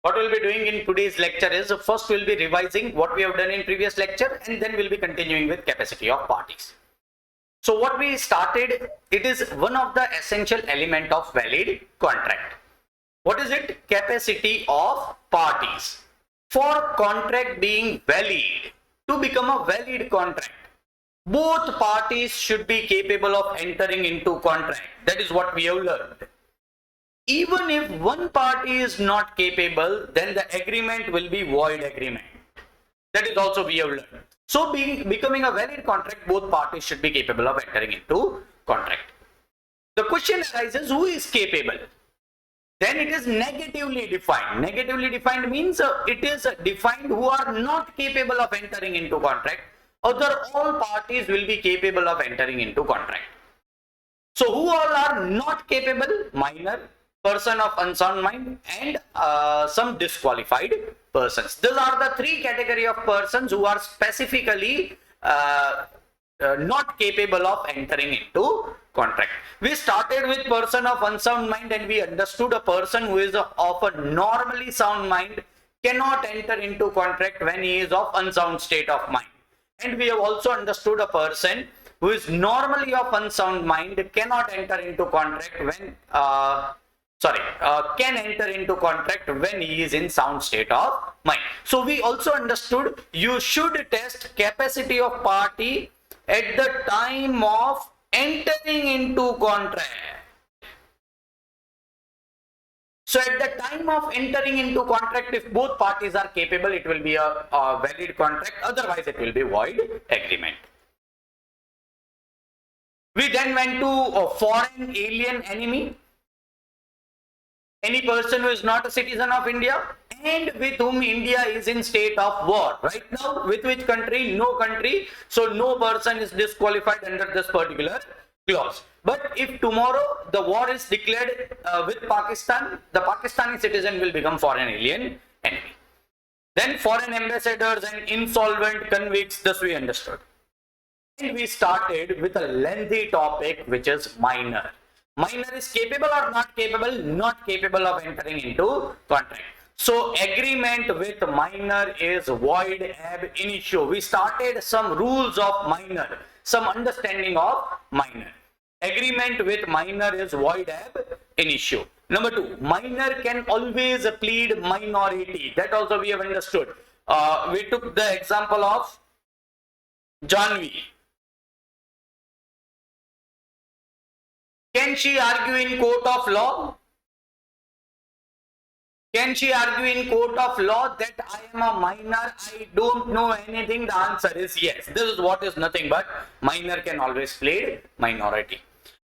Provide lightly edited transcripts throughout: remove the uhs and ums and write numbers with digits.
What we'll be doing in today's lecture is first we'll be revising what we have done in previous lecture, and then we'll be continuing with capacity of parties. So what we started, it is one of the essential element of valid contract. What is it? Capacity of parties. For contract being valid, to become a valid contract, both parties should be capable of entering into contract. That is what we have learned. Even if one party is not capable, then the agreement will be void agreement. That is also we have learned. So becoming a valid contract, both parties should be capable of entering into contract. The question arises, who is capable? Then it is negatively defined. Negatively defined means it is defined who are not capable of entering into contract. Other all parties will be capable of entering into contract. So who all are not capable? Minor, person of unsound mind, and some disqualified persons. These are the three category of persons who are specifically not capable of entering into contract. We started with person of unsound mind, and we understood a person who is of a normally sound mind cannot enter into contract when he is of unsound state of mind. And we have also understood a person who is normally of unsound mind cannot enter into contract when can enter into contract when he is in sound state of mind. So we also understood you should test capacity of party at the time of entering into contract. So at the time of entering into contract, if both parties are capable, it will be a valid contract. Otherwise, it will be void agreement. We then went to a foreign alien enemy. Any person who is not a citizen of India and with whom India is in state of war. Right now, with which country? No country. So no person is disqualified under this particular clause. But if tomorrow the war is declared with Pakistan, the Pakistani citizen will become foreign alien enemy. Then foreign ambassadors and insolvent convicts, this we understood. And we started with a lengthy topic which is minor. Minor is capable or not capable? Not capable of entering into contract. So agreement with minor is void ab initio. We started some rules of minor, some understanding of minor. Agreement with minor is void ab initio. Number two, minor can always plead minority. That also we have understood. We took the example of Janvi. Can she argue in court of law? Can she argue in court of law that I am a minor, I don't know anything? The answer is yes. This is what is nothing but minor can always plead minority.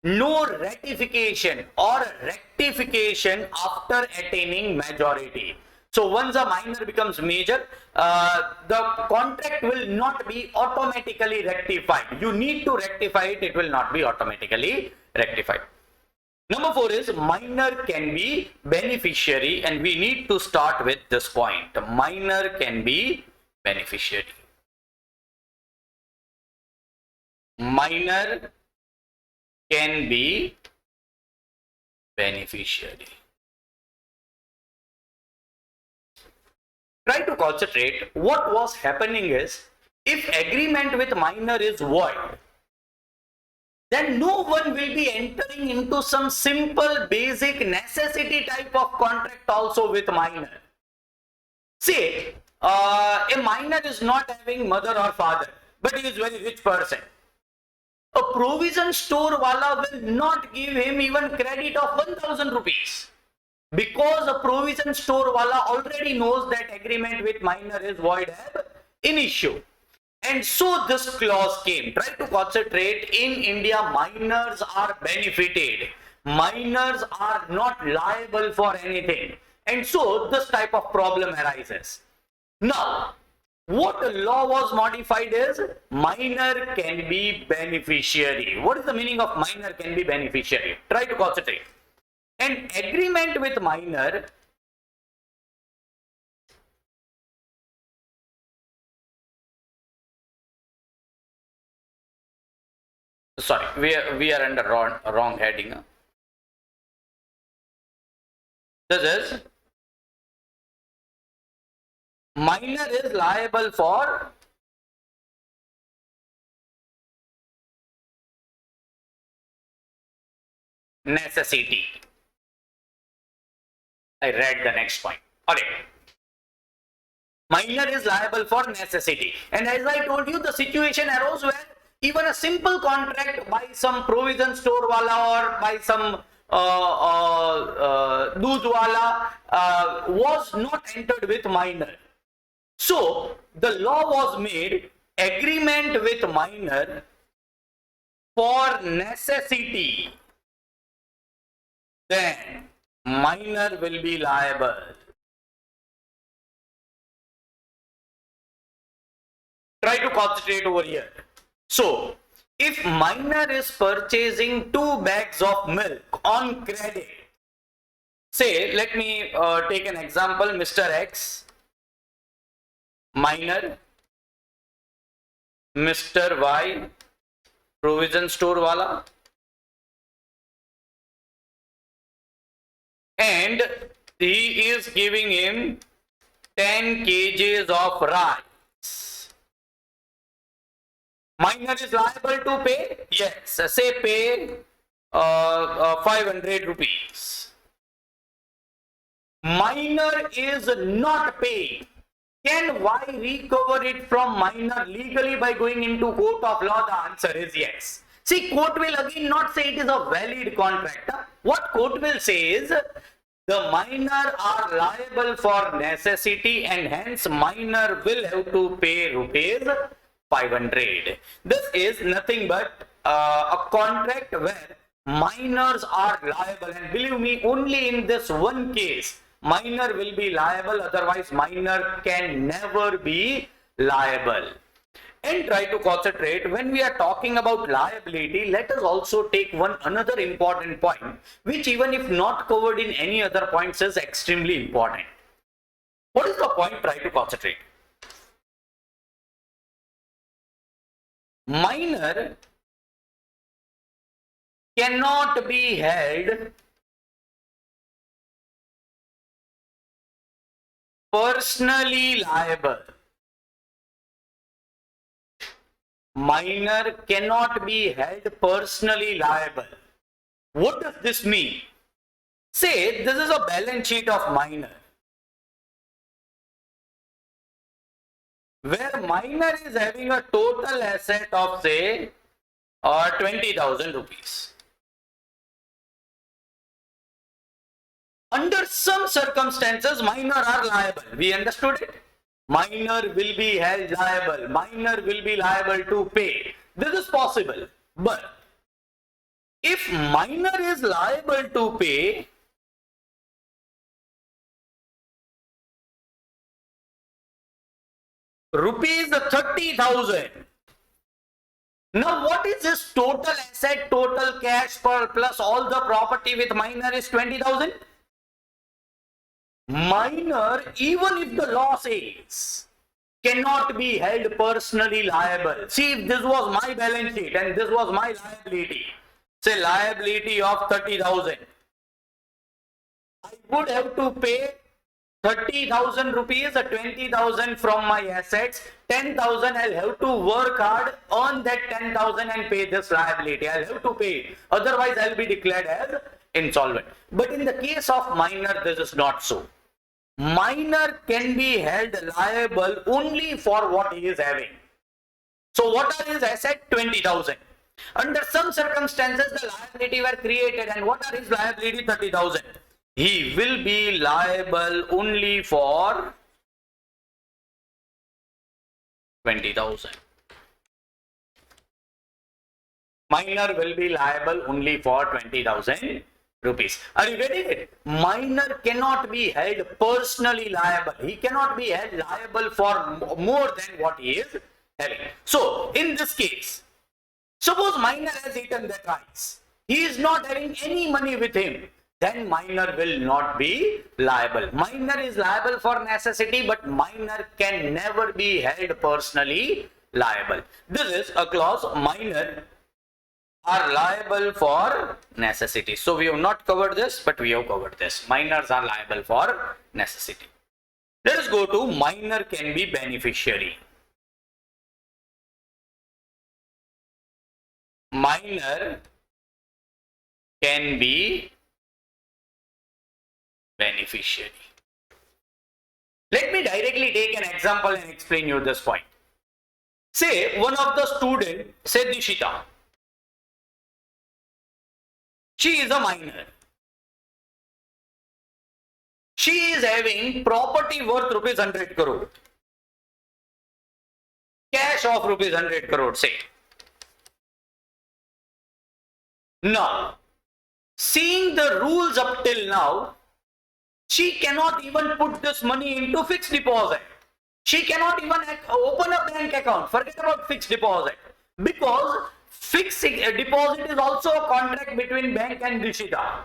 No ratification or rectification after attaining majority. So once a minor becomes major, the contract will not be automatically rectified. You need to rectify it, it will not be automatically rectified. Number four is minor can be beneficiary, and we need to start with this point. Minor can be beneficiary. Minor can be beneficiary. Try to concentrate. What was happening is, if agreement with minor is void, then no one will be entering into some simple basic necessity type of contract also with minor. Say, a minor is not having mother or father, but he is very rich person. A provision store wala will not give him even credit of 1000 rupees. Because a provision store wala already knows that agreement with minor is void ab initio. And so this clause came. Try to concentrate. In India, minors are benefited. Minors are not liable for anything. And so this type of problem arises. Now, what the law was modified is minor can be beneficiary. What is the meaning of minor can be beneficiary? Try to concentrate. An agreement with minor sorry, we are under wrong heading. This is Minor is liable for necessity. I read the next point. Okay. Minor is liable for necessity. And as I told you, the situation arose where even a simple contract by some provision store wala or by some doodh wala was not entered with minor. So the law was made, agreement with minor for necessity, then minor will be liable. Try to concentrate over here. So if minor is purchasing 2 bags of milk on credit, say, let me take an example, Mr. X, minor, Mr. Y, provision store wala, and he is giving him 10 kgs of rice. Minor is liable to pay? Yes, say pay 500 rupees. Minor is not paying. Can Y recover it from minor legally by going into court of law? The answer is yes. See, court will again not say it is a valid contract. What court will say is the minor are liable for necessity and hence minor will have to pay rupees 500. This is nothing but a contract where minors are liable, and believe me, only in this one case minor will be liable, otherwise minor can never be liable. And try to concentrate, when we are talking about liability, let us also take one another important point, which even if not covered in any other points is extremely important. What is the point? Try to concentrate. Minor cannot be held personally liable. Minor cannot be held personally liable. What does this mean? Say this is a balance sheet of minor, where minor is having a total asset of say 20,000 rupees. Under some circumstances, minor are liable. We understood it. Minor will be held liable. Minor will be liable to pay. This is possible. But if minor is liable to pay, rupees 30,000. Now what is this total asset, total cash plus all the property with minor is 20,000? Minor, even if the law says, cannot be held personally liable. See, if this was my balance sheet and this was my liability, say liability of 30,000, I would have to pay 30,000 rupees, 20,000 from my assets, 10,000 I'll have to work hard, earn that 10,000 and pay this liability. I'll have to pay, otherwise I'll be declared as insolvent. But in the case of minor, this is not so. Minor can be held liable only for what he is having. So what are his assets? 20,000. Under some circumstances, the liability were created, and what are his liability? 30,000. He will be liable only for 20,000. Minor will be liable only for 20,000 rupees. Are you getting it? Minor cannot be held personally liable. He cannot be held liable for more than what he is having. So, in this case, suppose minor has eaten that rice. He is not having any money with him. Then minor will not be liable. Minor is liable for necessity, but minor can never be held personally liable. This is a clause, minor are liable for necessity. So we have not covered this, but we have covered this. Minors are liable for necessity. Let us go to minor can be beneficiary. Minor can be beneficiary. Let me directly take an example and explain you this point. Say one of the student, say Dishita. She is a minor. She is having property worth rupees 100 crore. Cash of rupees 100 crore, say. Now, seeing the rules up till now, she cannot even put this money into fixed deposit. She cannot even open a bank account. Forget about fixed deposit. Because fixed deposit is also a contract between bank and Dishita.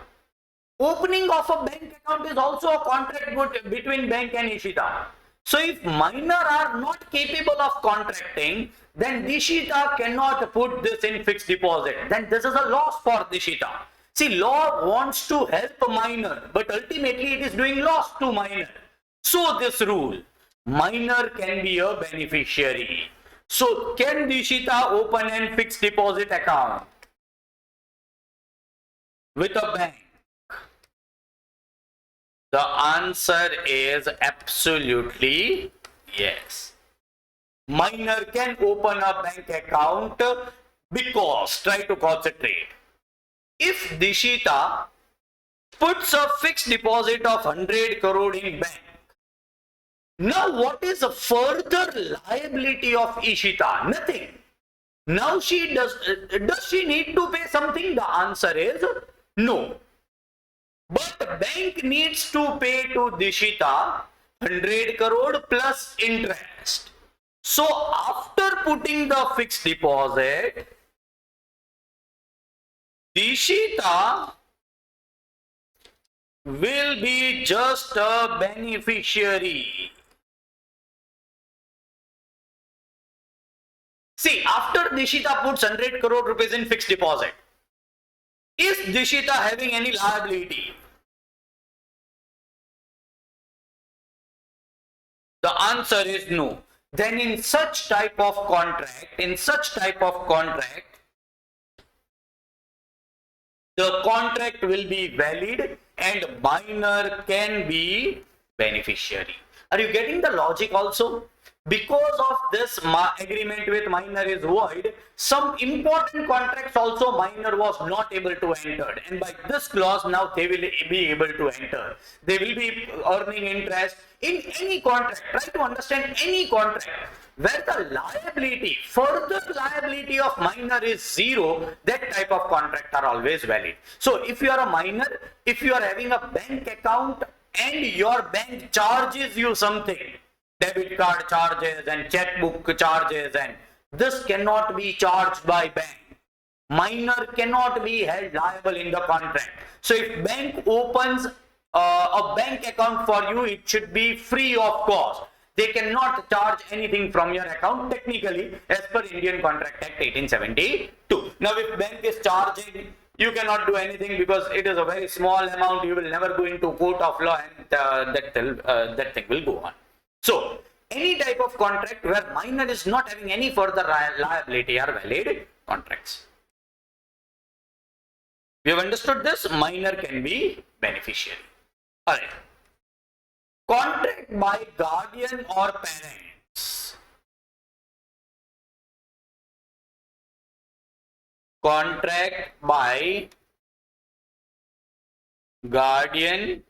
Opening of a bank account is also a contract between bank and Dishita. So if minor are not capable of contracting, then Dishita cannot put this in fixed deposit. Then this is a loss for Dishita. See, law wants to help a minor, but ultimately it is doing loss to minor. So this rule, minor can be a beneficiary. So can Dishita open a fixed deposit account with a bank? The answer is absolutely yes. Minor can open a bank account because, try to concentrate. If Dishita puts a fixed deposit of 100 crore in bank, now what is the further liability of Ishita? Nothing. Now does she need to pay something? The answer is no. But bank needs to pay to Dishita 100 crore plus interest. So after putting the fixed deposit, Dishita will be just a beneficiary. See, after Dishita puts 100 crore rupees in fixed deposit, is Dishita having any liability? The answer is no. Then in such type of contract, the contract will be valid and minor can be beneficiary. Are you getting the logic also? Because of this agreement with minor is void, some important contracts also minor was not able to enter, and by this clause now they will be able to enter. They will be earning interest in any contract. Try to understand any contract where the liability, further liability of minor is zero, that type of contract are always valid. So if you are a minor, if you are having a bank account and your bank charges you something, debit card charges and checkbook charges, and this cannot be charged by bank. Minor cannot be held liable in the contract. So if bank opens a bank account for you, it should be free of cost. They cannot charge anything from your account technically as per Indian Contract Act 1872. Now if bank is charging, you cannot do anything because it is a very small amount. You will never go into court of law and that thing will go on. So, any type of contract where minor is not having any further liability are valid contracts. We have understood this. Minor can be beneficiary. Alright. Contract by guardian or parents. Contract by guardian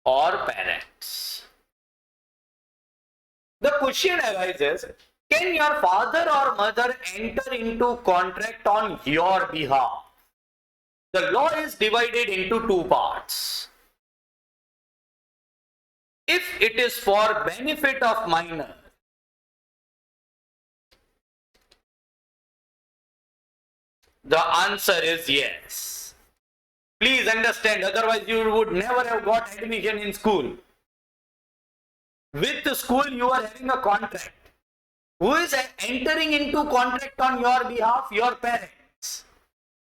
or parents. The question arises, can your father or mother enter into contract on your behalf? The law is divided into two parts. If it is for benefit of minor, the answer is yes. Please understand, otherwise you would never have got admission in school. With the school, you are having a contract. Who is entering into contract on your behalf? Your parents.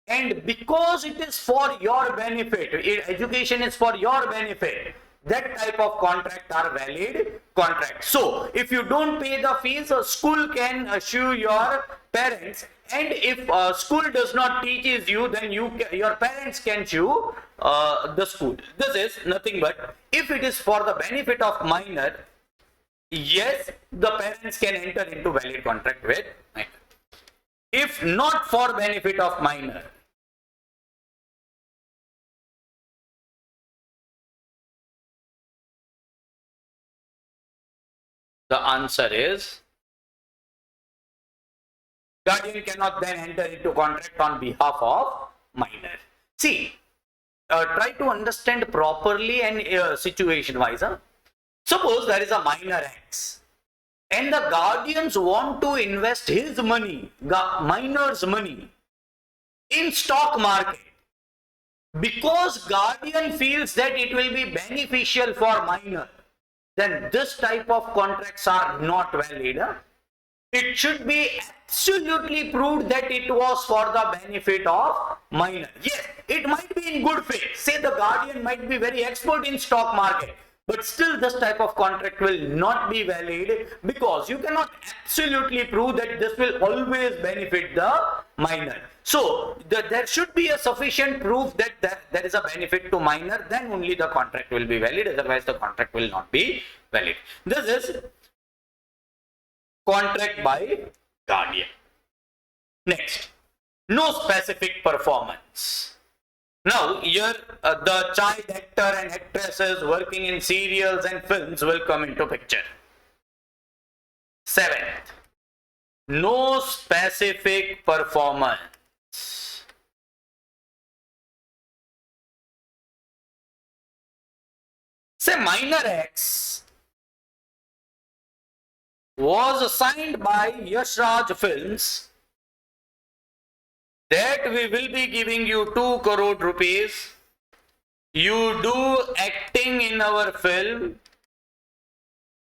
and because it is for your benefit, education is for your benefit, that type of contract are valid contract. So if you don't pay the fees, a school can sue your parents, and if school does not teaches you, then your parents can sue the school. This is nothing but, if it is for the benefit of minor, yes, the parents can enter into valid contract with minor. If not for benefit of minor, the answer is guardian cannot then enter into contract on behalf of minor. See, try to understand properly and situation wise. Huh? Suppose there is a minor X, and the guardians want to invest his money, minor's money, in stock market, because guardian feels that it will be beneficial for minor, then this type of contracts are not valid. Huh? It should be absolutely proved that it was for the benefit of minor. Yes, it might be in good faith. Say the guardian might be very expert in stock market, but still this type of contract will not be valid, because you cannot absolutely prove that this will always benefit the minor. So there should be a sufficient proof that there is a benefit to minor, then only the contract will be valid, otherwise the contract will not be valid. This is contract by guardian. Next, no specific performance. Now here the child actor and actresses working in serials and films will come into picture. Seventh, no specific performance. Say minor X was signed by Yash Raj Films that we will be giving you 2 crore rupees. You do acting in our film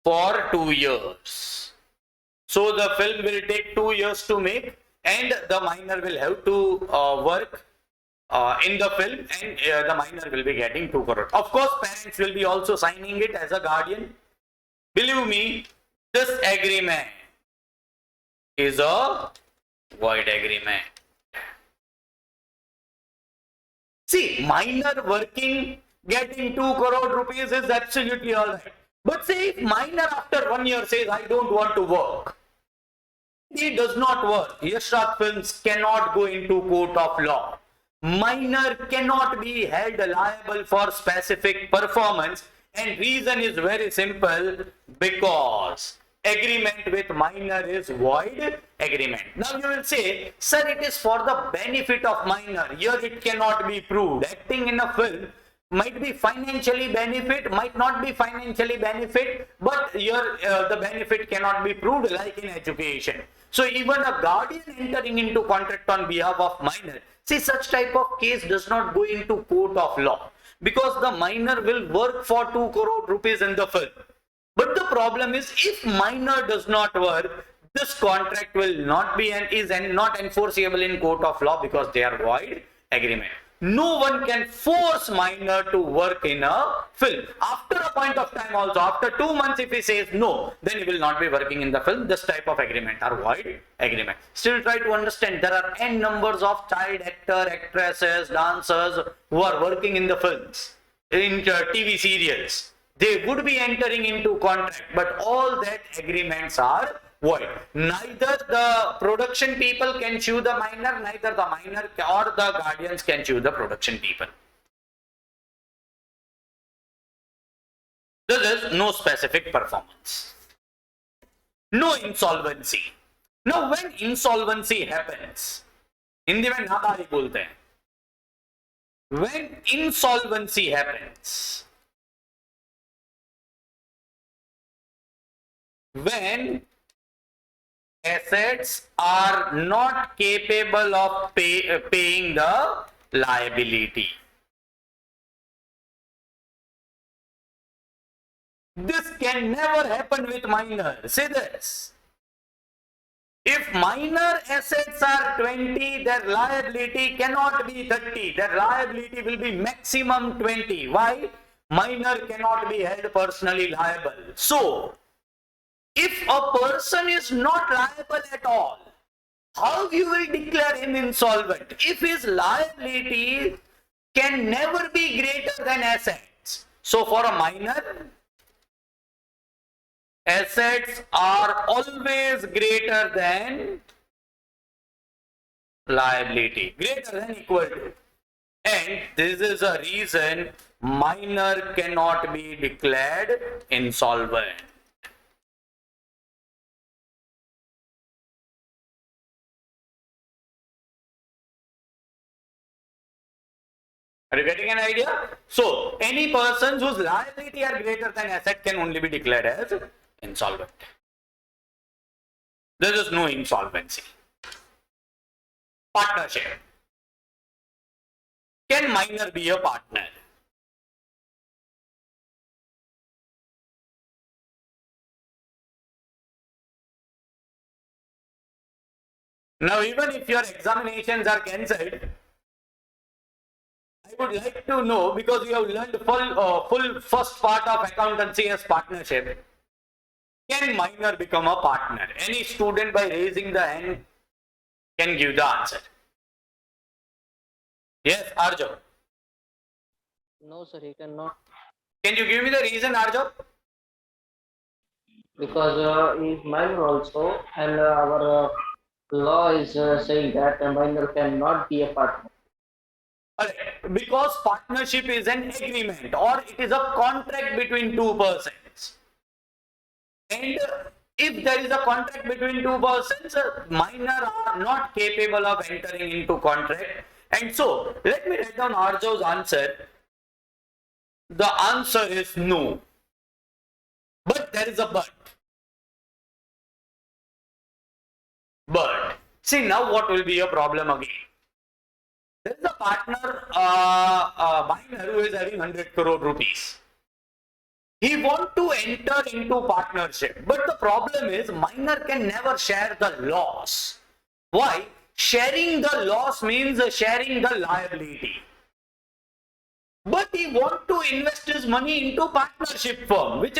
for 2 years. So the film will take 2 years to make, and the minor will have to work in the film, and the minor will be getting 2 crore. Of course, parents will be also signing it as a guardian. Believe me, this agreement is a void agreement. See, minor working, getting 2 crore rupees is absolutely alright. But say if minor after 1 year says, I don't want to work, he does not work. Yash Raj Films cannot go into court of law. Minor cannot be held liable for specific performance, and reason is very simple, because agreement with minor is void agreement. Now you will say, sir, it is for the benefit of minor. Here it cannot be proved. Acting in a film might be financially benefit, might not be financially benefit, but here the benefit cannot be proved, like in education. So even a guardian entering into contract on behalf of minor, see, such type of case does not go into court of law, because the minor will work for 2 crore rupees in the film. But the problem is, if minor does not work, this contract will not be and is not enforceable in court of law, because they are void agreement. No one can force minor to work in a film. After a point of time also, after 2 months, if he says no, then he will not be working in the film. This type of agreement are void agreement. Still try to understand, there are n numbers of child actor, actresses, dancers who are working in the films, in TV serials. They would be entering into contract, but all that agreements are void. Neither the production people can sue the minor, neither the minor or the guardians can sue the production people. This is no specific performance. No insolvency. Now when insolvency happens, Hindi में नादारी बोलते हैं. When insolvency happens, when assets are not capable of paying the liability. This can never happen with minor. Say this. If minor assets are 20, their liability cannot be 30. Their liability will be maximum 20. Why? Minor cannot be held personally liable. So, if a person is not liable at all, how you will declare him insolvent? If his liability can never be greater than assets. So, for a minor, assets are always greater than liability, greater than equal to. And this is a reason minor cannot be declared insolvent. Are you getting an idea? So, any persons whose liability are greater than asset can only be declared as insolvent. There is no insolvency. Partnership. Can minor be a partner? Now, even if your examinations are cancelled, I would like to know, because you have learned full first part of accountancy as partnership. Can minor become a partner? Any student by raising the hand can give the answer. Yes, Arjo. No, sir, he cannot, Can you give me the reason, Arjo? because he is minor also, and our law is saying that a minor cannot be a partner. Because partnership is an agreement or it is a contract between two persons. And if there is a contract between two persons, minor are not capable of entering into contract. And so, let me write down Arjo's answer. The answer is no. But there is a but. But, see now what will be a problem again? There is a partner, minor who is having 100 crore rupees. He want to enter into partnership, but the problem is minor can never share the loss. Why? Sharing the loss means sharing the liability. But he want to invest his money into partnership firm, which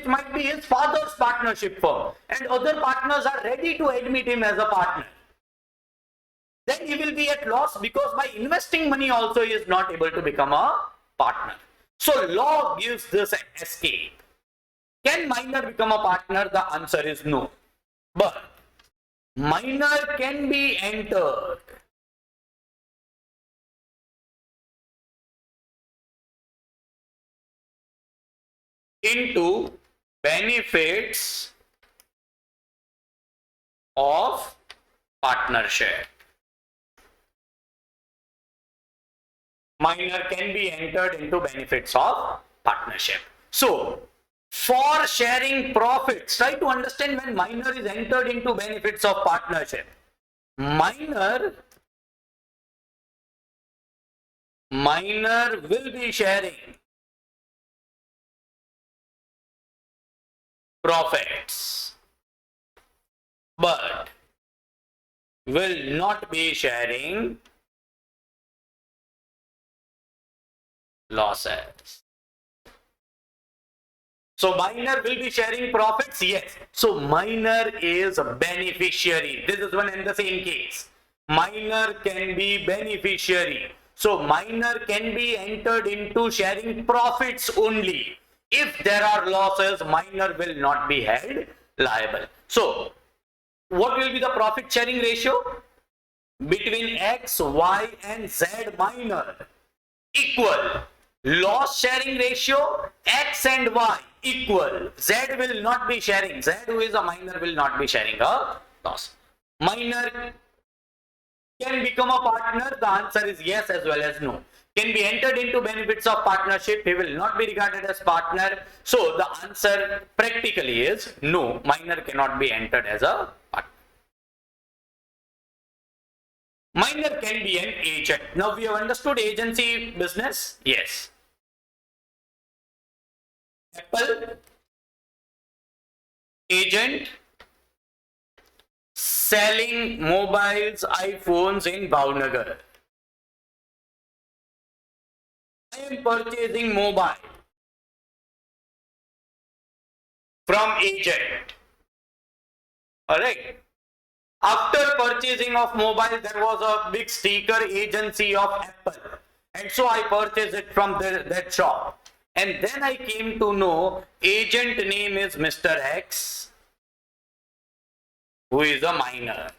might be his father's partnership firm, and other partners are ready to admit him as a partner. Then he will be at loss, because by investing money also he is not able to become a partner. So law gives this an escape. Can minor become a partner? The answer is no. But minor can be entered into benefits of partnership. Minor can be entered into benefits of partnership. So, for sharing profits, try to understand when minor is entered into benefits of partnership. Minor will be sharing profits, but will not be sharing losses. So minor will be sharing profits, yes. So minor is a beneficiary. This is one and the same case. Minor can be beneficiary. So minor can be entered into sharing profits only. If there are losses, minor will not be held liable. So what will be the profit sharing ratio? Between X, Y and Z minor equal. Loss sharing ratio, X and Y equal. Z will not be sharing. Z, who is a minor, will not be sharing a loss. Minor can become a partner. The answer is yes as well as no. Can be entered into benefits of partnership. He will not be regarded as partner. So the answer practically is no. Minor cannot be entered as a partner. Minor can be an agent. Now we have understood agency business. Yes. Apple, agent, selling mobiles, iPhones in Bhavnagar. I am purchasing mobile from agent. Alright. After purchasing of mobile, there was a big sticker agency of Apple. And so I purchased it from that shop. And then I came to know agent name is Mr. X, who is a minor.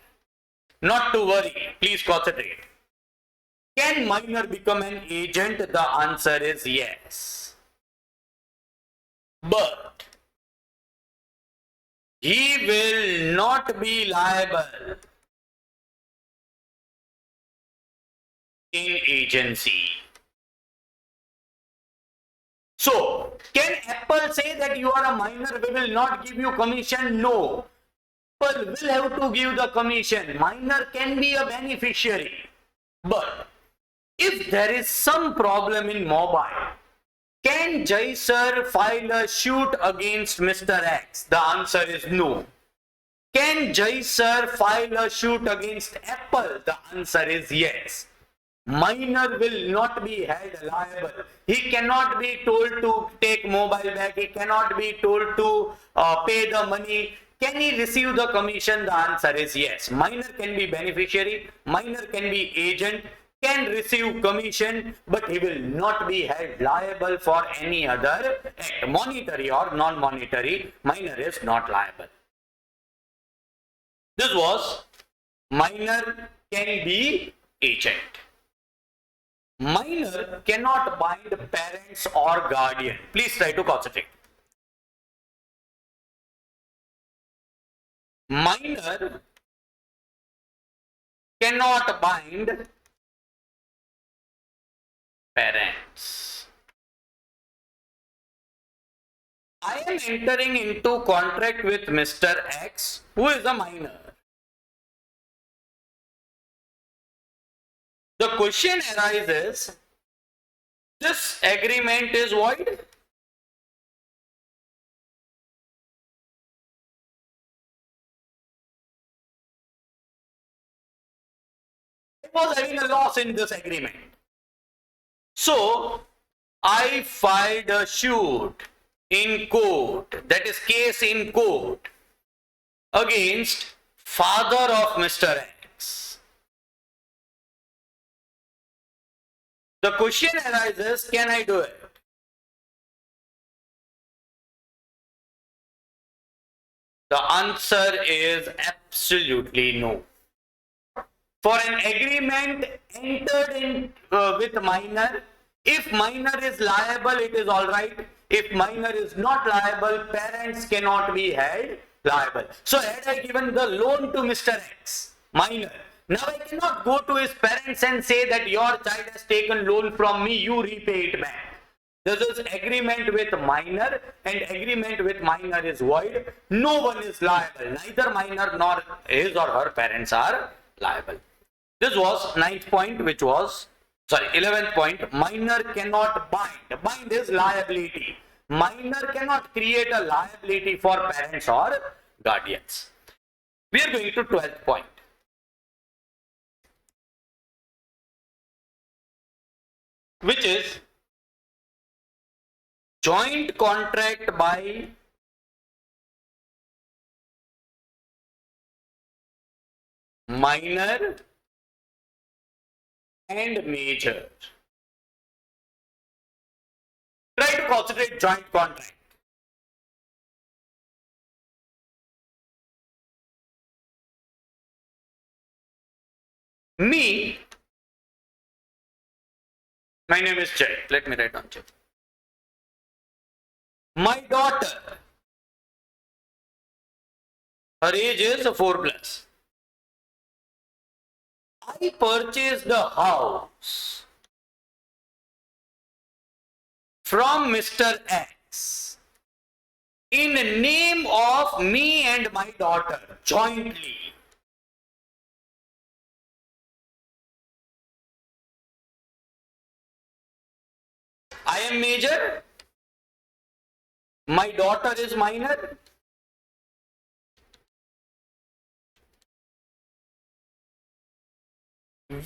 Not to worry, please concentrate. Can minor become an agent? The answer is yes. But he will not be liable in agency. So, can Apple say that you are a minor, we will not give you commission? No. Apple will have to give the commission. Minor can be a beneficiary. But if there is some problem in mobile, can Jai sir file a suit against Mr. X? The answer is no. Can Jai sir file a suit against Apple? The answer is yes. Minor will not be held liable. He cannot be told to take mobile back. He cannot be told to pay the money. Can he receive the commission? The answer is yes. Minor can be beneficiary. Minor can be agent. Can receive commission, but he will not be held liable for any other act, monetary or non-monetary. Minor is not liable. This was minor can be agent. Minor cannot bind parents or guardian. Please try to concentrate. Minor cannot bind parents. I am entering into contract with Mr. X, who is a minor. The question arises, this agreement is void? I was having a loss in this agreement. So, I filed a suit in court, that is case in court, against father of Mr. X. The question arises, can I do it? The answer is absolutely no. For an agreement entered in with minor, if minor is liable, it is all right. If minor is not liable, parents cannot be held liable. So had I given the loan to Mr. X, minor, now I cannot go to his parents and say that your child has taken loan from me, you repay it back. This is agreement with minor, and agreement with minor is void. No one is liable. Neither minor nor his or her parents are liable. This was 9th point, which was, 11th point, minor cannot bind. Bind is liability. Minor cannot create a liability for parents or guardians. We are going to 12th point. Which is joint contract by minor and major. Try to concentrate joint contract. Me, my name is Jay. Let me write down Jay. My daughter, her age is 4+. I purchased the house from Mr. X in name of me and my daughter jointly. I am major, my daughter is minor.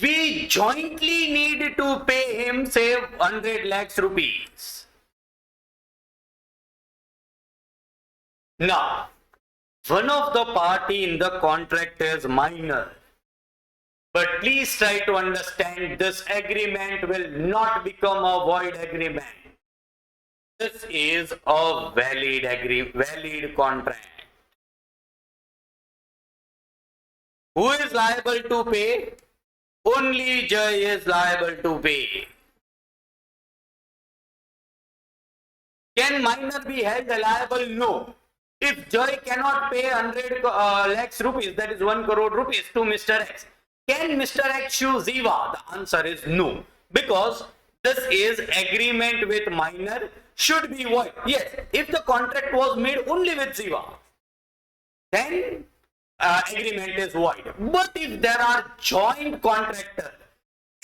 we jointly need to pay him say 100 lakhs rupees. Now, one of the party in the contract is minor. But please try to understand, this agreement will not become a void agreement. This is a valid contract. Who is liable to pay? Only Jay is liable to pay. Can minor be held liable? No. If Jay cannot pay 100 lakhs rupees, that is 1 crore rupees to Mr. X, can Mr. X sue Ziva? The answer is no. Because this is agreement with minor should be void. Yes, if the contract was made only with Ziva, then agreement is void. But if there are joint contractors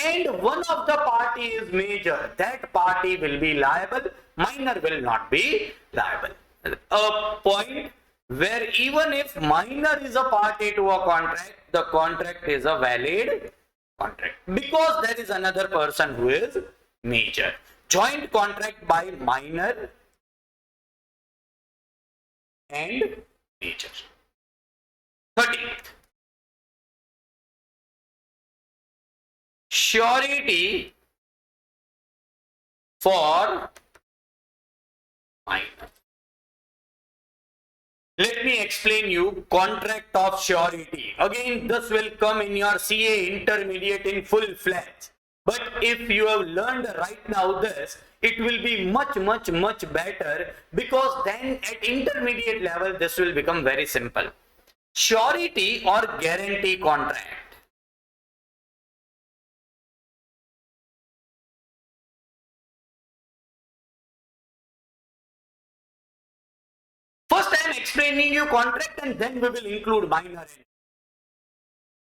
and one of the party is major, that party will be liable, minor will not be liable. A point where even if minor is a party to a contract, the contract is a valid contract because there is another person who is major. Joint contract by minor and major. 13th, surety for minor. Let me explain you contract of surety. Again, this will come in your CA intermediate in full fledged. But if you have learned right now this, it will be much better, because then at intermediate level this will become very simple. Surety or guarantee contract. First I am explaining you contract and then we will include minor.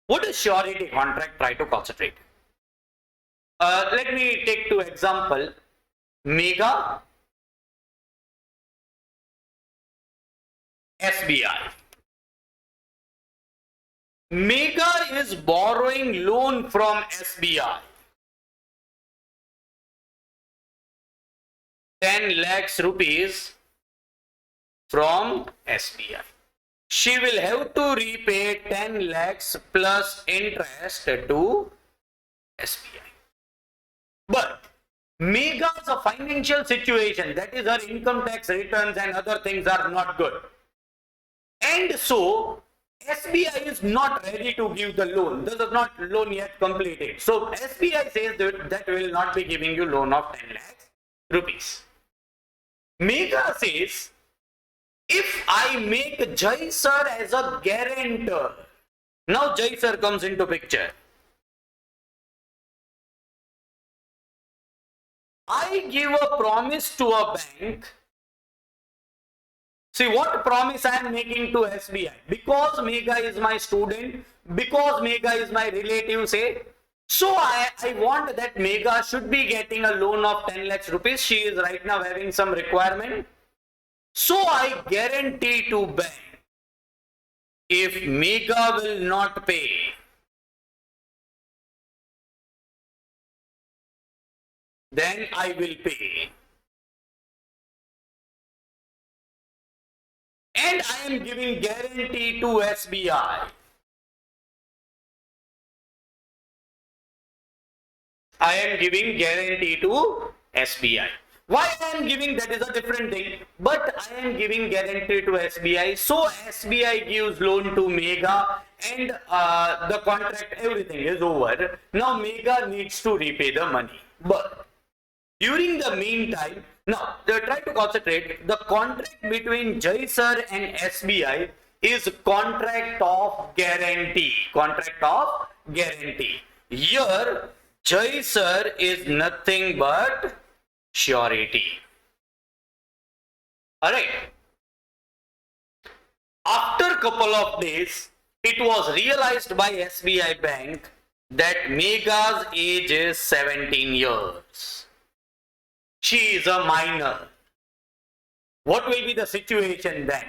What is surety contract? Try to concentrate. Let me take two example. Mega, SBI. Mega is borrowing loan from SBI. 10 lakhs rupees from SBI. She will have to repay 10 lakhs plus interest to SBI. But Mega's a financial situation, that is her income tax returns and other things are not good. And so SBI is not ready to give the loan. This is not loan yet completed. So SBI says that we will not be giving you loan of 10 lakhs rupees. Mega says, if I make Jai sir as a guarantor, now Jai sir comes into picture. I give a promise to a bank. See what promise I am making to SBI. Because Mega is my student, because Mega is my relative, say. So I want that Mega should be getting a loan of 10 lakhs rupees. She is right now having some requirement. So I guarantee to bank, if Mega will not pay, then I will pay. And I am giving guarantee to SBI. I am giving guarantee to SBI. Why I am giving, that is a different thing, but I am giving guarantee to SBI. So SBI gives loan to Mega and the contract, everything is over. Now Mega needs to repay the money. But during the meantime, now try to concentrate, the contract between Jai sir and SBI is contract of guarantee. Contract of guarantee. Here, Jai sir is nothing but surety. Alright. After couple of days, it was realized by SBI Bank that Mega's age is 17 years. She is a minor. What will be the situation then?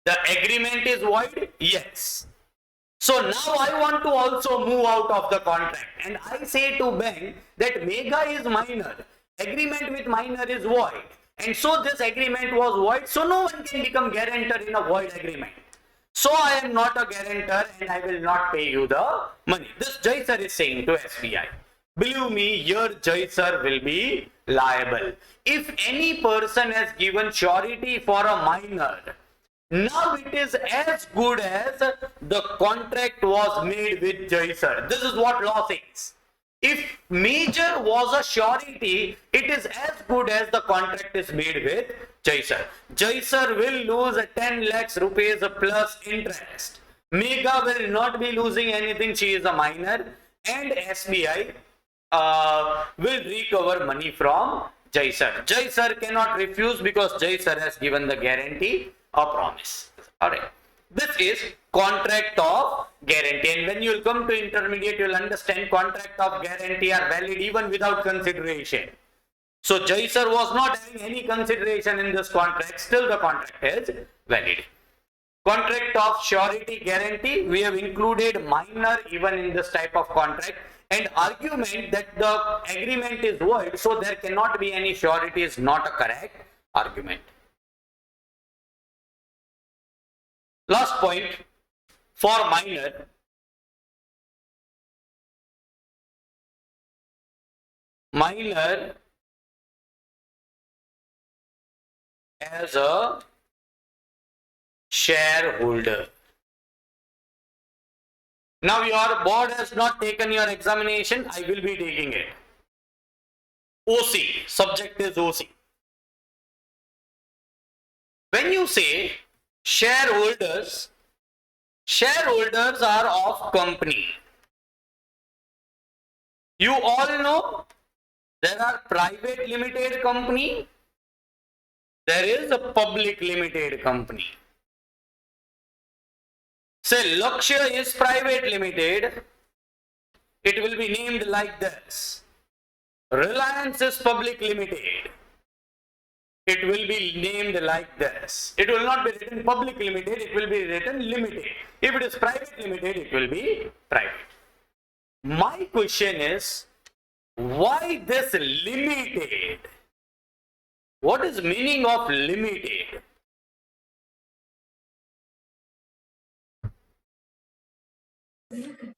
The agreement is void? Yes. So now I want to also move out of the contract, and I say to bank that Mega is minor, agreement with minor is void, and so this agreement was void, so no one can become guarantor in a void agreement. So I am not a guarantor and I will not pay you the money. This Jai sir is saying to SBI. Believe me, your Jai sir will be liable. If any person has given surety for a minor, now it is as good as the contract was made with Jai sir. This is what law says. If major was a surety, it is as good as the contract is made with Jai sir. Jai sir will lose 10 lakhs rupees plus interest. Mega will not be losing anything. She is a minor, and SBI will recover money from Jai sir. Jai sir cannot refuse because Jai sir has given the guarantee or promise. All right. This is contract of guarantee, and when you will come to intermediate, you will understand contract of guarantee are valid even without consideration. So Jai sir was not having any consideration in this contract, still the contract is valid. Contract of surety guarantee, we have included minor even in this type of contract, and argument that the agreement is void, so there cannot be any surety is not a correct argument. Last point for minor. Minor as a shareholder. Now your board has not taken your examination, I will be taking it. OC, subject is OC. When you say shareholders, shareholders are of company. You all know there are private limited company, there is a public limited company. Say Lakshya is private limited, it will be named like this. Reliance is public limited, it will be named like this. It will not be written public limited, it will be written limited. If it is private limited, it will be private. My question is, why this limited? What is meaning of limited?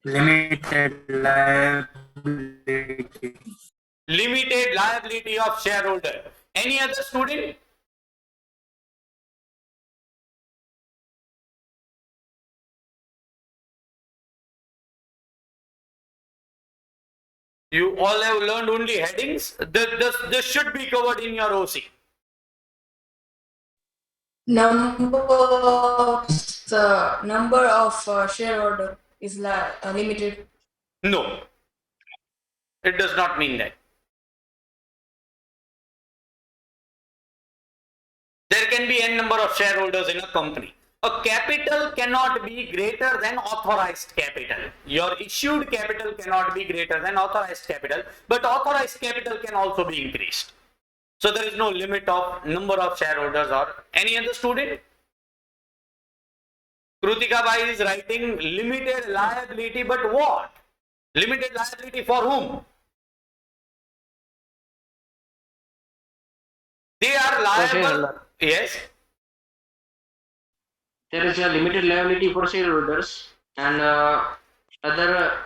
Limited liability. Limited liability of shareholder. Any other student? You all have learned only headings. This should be covered in your OC. Number of shareholder is limited. No, it does not mean that. There can be n number of shareholders in a company. A capital cannot be greater than authorized capital. Your issued capital cannot be greater than authorized capital, but authorized capital can also be increased. So there is no limit of number of shareholders or any other student. Krutika Bhai is writing limited liability, but what? Limited liability for whom? They are liable. Yes. There is a limited liability for shareholders, and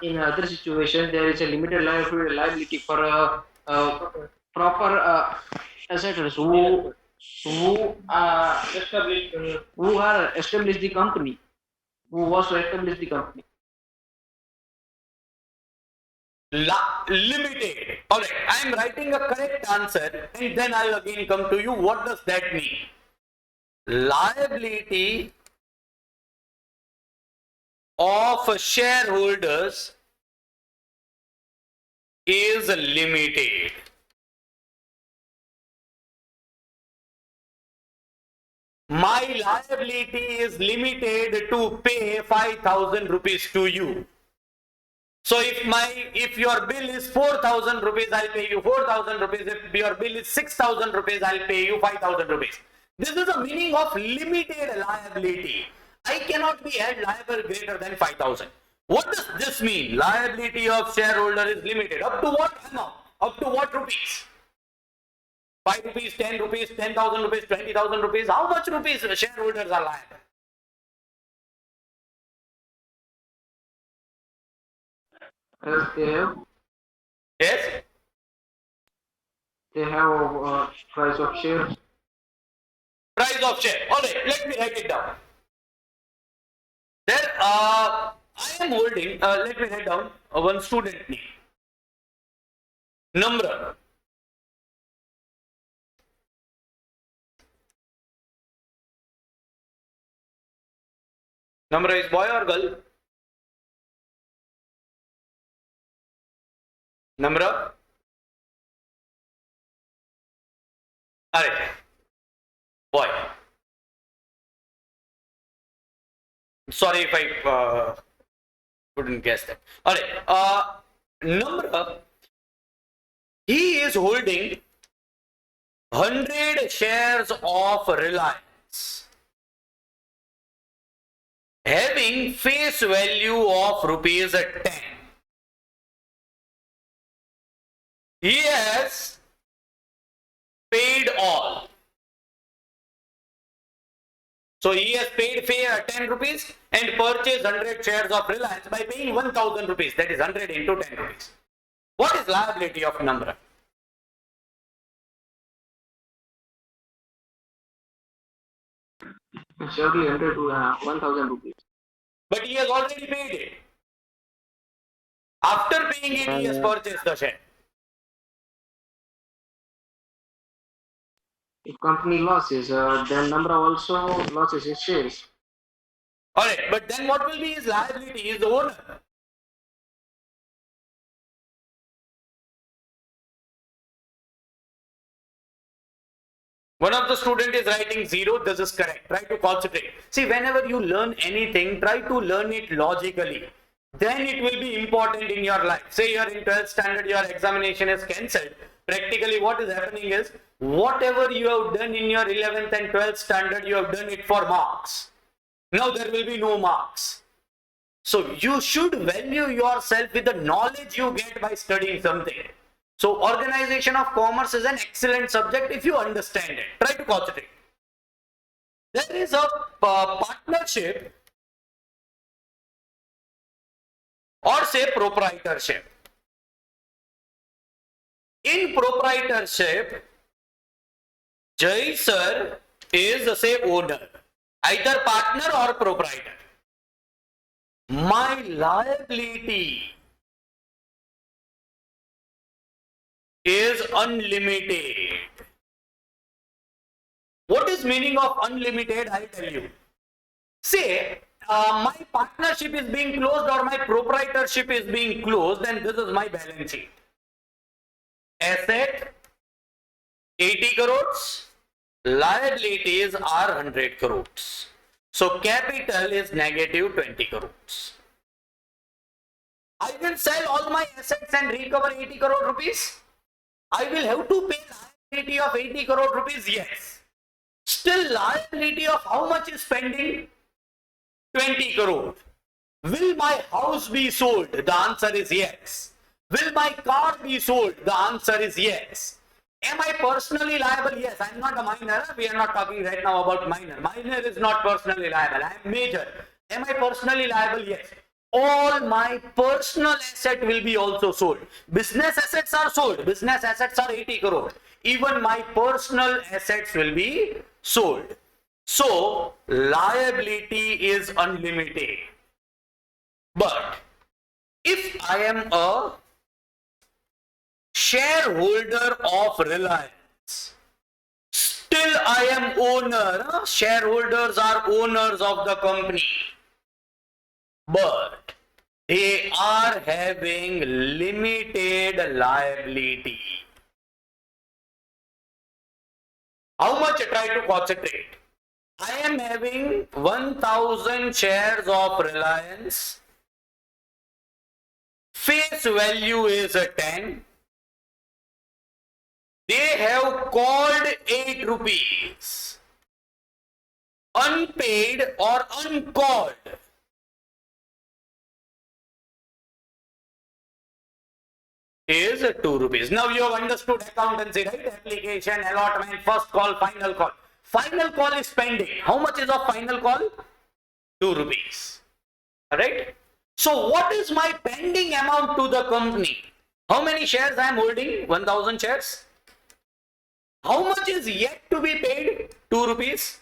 in other situations there is a limited liability for proper assetors who are established the company, who was to establish the company. Limited. All right, I am writing a correct answer, and then I'll again come to you. What does that mean? Liability of shareholders is limited. My liability is limited to pay 5,000 rupees to you. So if your bill is 4,000 rupees, I'll pay you 4,000 rupees. If your bill is 6,000 rupees, I'll pay you 5,000 rupees. This is the meaning of limited liability. I cannot be held liable greater than 5,000. What does this mean? Liability of shareholder is limited. Up to what amount? Up to what rupees? 5 rupees, 10 rupees, 10,000 rupees, 20,000 rupees. How much rupees shareholders are liable? As Yes? they have a price of shares. Price of share. Alright, let me write it down. There, I am holding, let me write down one student name. Namra. Namra is boy or girl? Namra? Alright. Boy. Sorry if I couldn't guess that. Alright. Namra, he is holding 100 shares of Reliance, having face value of rupees 10. He has paid all. So he has paid 10 rupees and purchased 100 shares of Reliance by paying 1,000 rupees. That is 100 into 10 rupees. What is liability of Namra? Surely 100 to 1,000 rupees. But he has already paid it. After paying it, he has purchased the share. If company losses, then Namra also losses his shares. Alright, but then what will be his liability? He is the owner. One of the student is writing 0. This is correct. Try to concentrate. See, whenever you learn anything, try to learn it logically. Then it will be important in your life. Say you are in 12th standard, your examination is cancelled. Practically what is happening is, whatever you have done in your 11th and 12th standard, you have done it for marks. Now there will be no marks. So you should value yourself with the knowledge you get by studying something. So organization of commerce is an excellent subject if you understand it. Try to concentrate. There is a partnership or say proprietorship. In proprietorship, Jai sir is say owner, either partner or proprietor. My liability is unlimited. What is meaning of unlimited? I'll tell you. Say my partnership is being closed or my proprietorship is being closed, then this is my balance sheet. Asset 80 crores, liabilities are 100 crores. So capital is negative 20 crores. I will sell all my assets and recover 80 crore rupees. I will have to pay liability of 80 crore rupees, yes. Still liability of how much is pending? 20 crore. Will my house be sold? The answer is yes. Will my car be sold? The answer is yes. Am I personally liable? Yes. I am not a minor. We are not talking right now about minor. Minor is not personally liable. I am major. Am I personally liable? Yes. All my personal asset will be also sold. Business assets are sold. Business assets are 80 crore. Even my personal assets will be sold. So liability is unlimited. But if I am a shareholder of Reliance, still I am owner. Shareholders are owners of the company. But they are having limited liability. How much? Try to concentrate. I am having 1,000 shares of Reliance. Face value is 10. They have called 8 rupees. unpaid or uncalled is 2 rupees. Now you have understood accountancy, right? Application, allotment, first call, final call. Final call is pending. How much is of final call? 2 rupees. Alright? So what is my pending amount to the company? How many shares I am holding? 1000 shares. How much is yet to be paid? 2 rupees.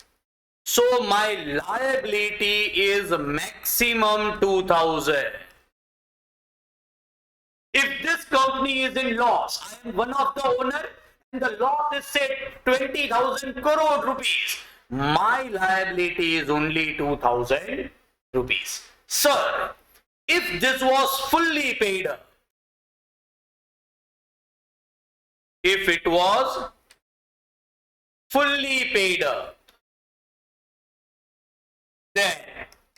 So my liability is maximum 2000. If this company is in loss, I am one of the owner and the loss is say 20,000 crore rupees. My liability is only 2,000 rupees. Sir, if this was fully paid up, if it was fully paid up, then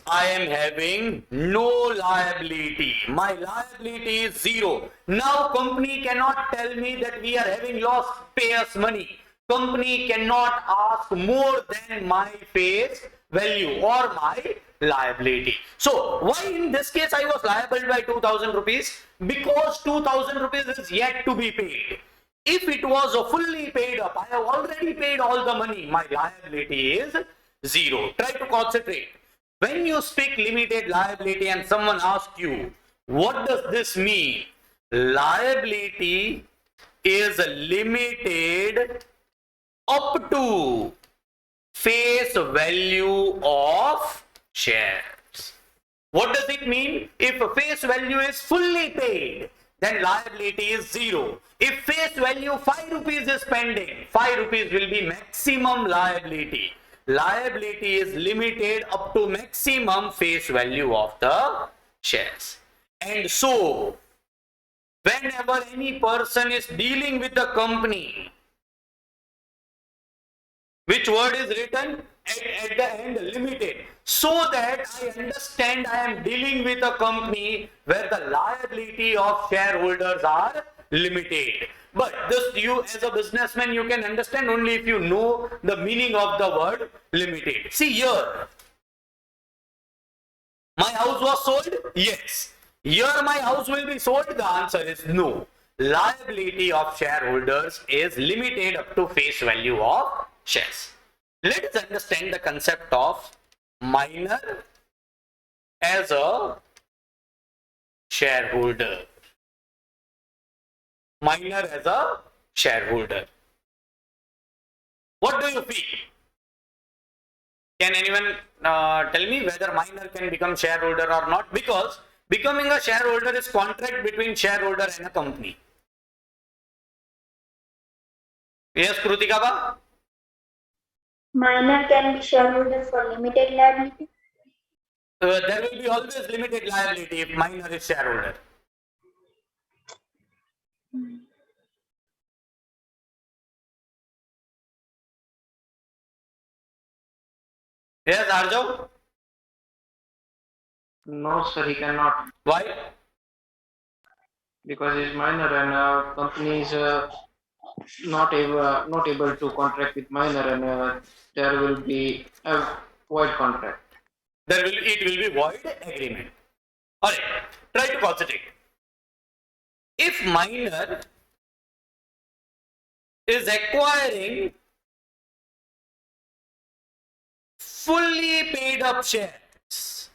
I am having no liability. My liability is zero. Now company cannot tell me that we are having loss, pay us money. Company cannot ask more than my face value or my liability. So why in this case I was liable by 2,000 rupees? Because 2,000 rupees is yet to be paid. If it was a fully paid up, I have already paid all the money. My liability is zero. Try to concentrate. When you speak limited liability and someone asks you, what does this mean? Liability is limited up to face value of shares. What does it mean? If face value is fully paid, then liability is zero. If face value 5 rupees is pending, 5 rupees will be maximum liability. Liability is limited up to maximum face value of the shares. And so, whenever any person is dealing with the company, which word is written at the end? Limited. So that I understand I am dealing with a company where the liability of shareholders are limited. But this, you as a businessman, you can understand only if you know the meaning of the word limited. See here, my house was sold? Yes. Here my house will be sold? The answer is no. Liability of shareholders is limited up to face value of shares. Let us understand the concept of minor as a shareholder. Minor as a shareholder. What do you feel? Can anyone tell me whether minor can become shareholder or not? Because becoming a shareholder is contract between shareholder and a company. Yes, Krutika ba? Minor can be shareholder for limited liability. There will be always limited liability if minor is shareholder. Yes, Arjo? No, sir, he cannot, Why? because he's minor and company is not able to contract with minor, and there will be a void contract. It will be void agreement. Alright, try to concentrate. If minor is acquiring fully paid up shares,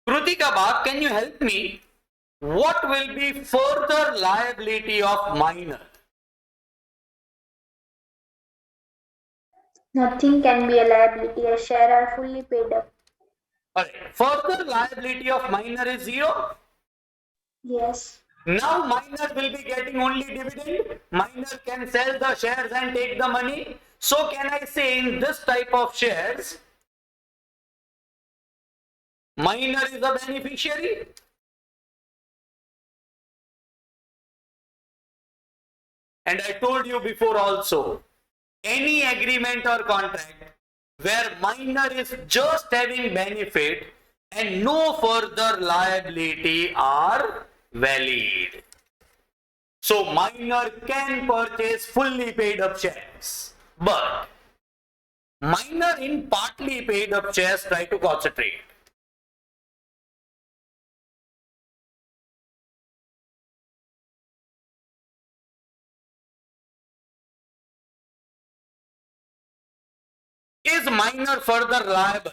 Krutika ba, can you help me? What will be further liability of minor? Nothing can be a liability as share are fully paid up. Alright, further liability of minor is zero. Yes. Now minor will be getting only dividend. Minor can sell the shares and take the money. So can I say in this type of shares, minor is a beneficiary? And I told you before also, any agreement or contract where minor is just having benefit and no further liability are valid. So minor can purchase fully paid up shares, but minor in partly paid up shares try to concentrate. Is minor further liable?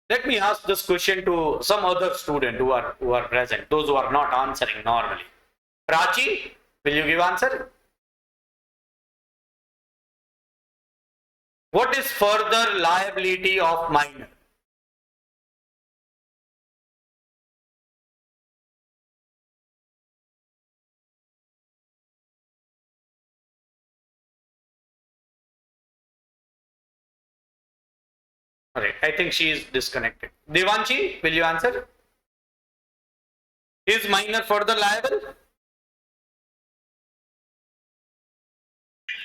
Let me ask this question to some other student who are present, those who are not answering normally. Prachi, will you give answer? What is further liability of minor? Alright, I think she is disconnected. Devanshi, will you answer? Is minor further liable?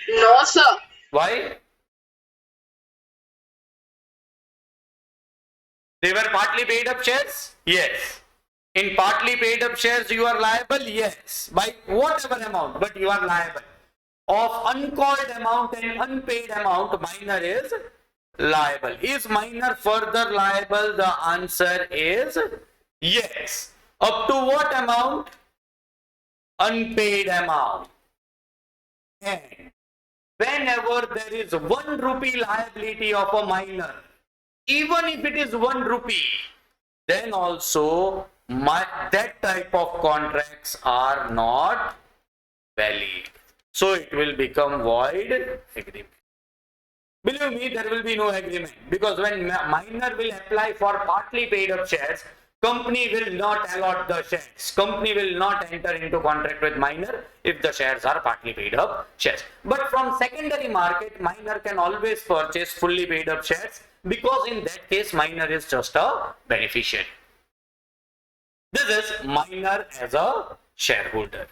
No, sir. Why? They were partly paid up shares? Yes. In partly paid up shares, you are liable? Yes. By whatever amount, but you are liable. Of uncalled amount and unpaid amount, minor is liable. Is minor further liable? The answer is yes. Up to what amount? Unpaid amount. And whenever there is 1 rupee liability of a minor, even if it is 1 rupee, then also that type of contracts are not valid. So it will become void agreement. Believe me, there will be no agreement, because when minor will apply for partly paid up shares, company will not allot the shares. Company will not enter into contract with minor if the shares are partly paid up shares. But from secondary market, minor can always purchase fully paid up shares, because in that case, minor is just a beneficiary. This is minor as a shareholder.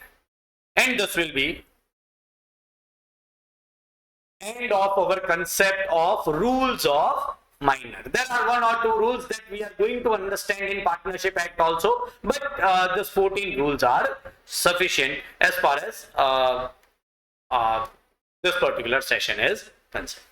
And this will be end of our concept of rules of minor. There are 1 or 2 rules that we are going to understand in Partnership Act also, but these 14 rules are sufficient as far as this particular session is concerned.